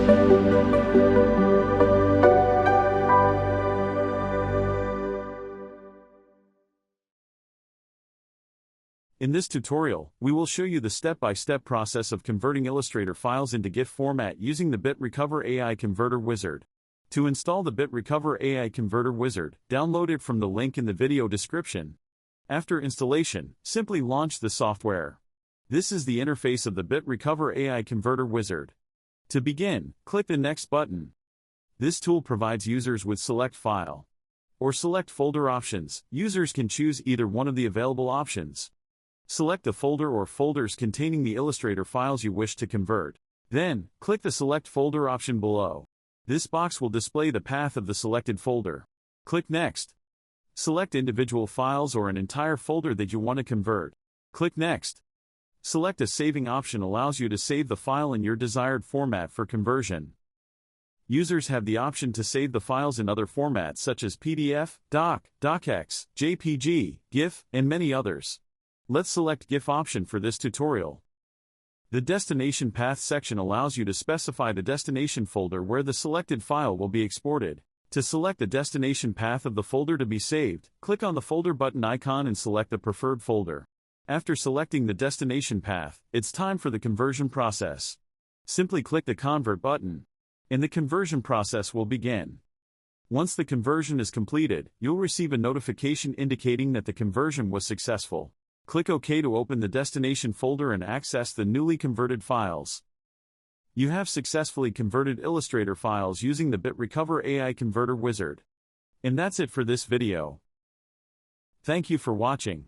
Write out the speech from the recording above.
In this tutorial, we will show you the step-by-step process of converting Illustrator files into GIF format using the BitRecover AI Converter Wizard. To install the BitRecover AI Converter Wizard, download it from the link in the video description. After installation, simply launch the software. This is the interface of the BitRecover AI Converter Wizard. To begin, click the Next button. This tool provides users with Select File or Select Folder options. Users can choose either one of the available options. Select the folder or folders containing the Illustrator files you wish to convert. Then, click the Select Folder option below. This box will display the path of the selected folder. Click Next. Select individual files or an entire folder that you want to convert. Click Next. Select a saving option allows you to save the file in your desired format for conversion. Users have the option to save the files in other formats such as PDF, Doc, DocX, JPG, GIF, and many others. Let's select GIF option for this tutorial. The Destination Path section allows you to specify the destination folder where the selected file will be exported. To select the destination path of the folder to be saved, click on the folder button icon and select the preferred folder. After selecting the destination path, it's time for the conversion process. Simply click the Convert button, and the conversion process will begin. Once the conversion is completed, you'll receive a notification indicating that the conversion was successful. Click OK to open the destination folder and access the newly converted files. You have successfully converted Illustrator files using the BitRecover AI Converter Wizard. And that's it for this video. Thank you for watching.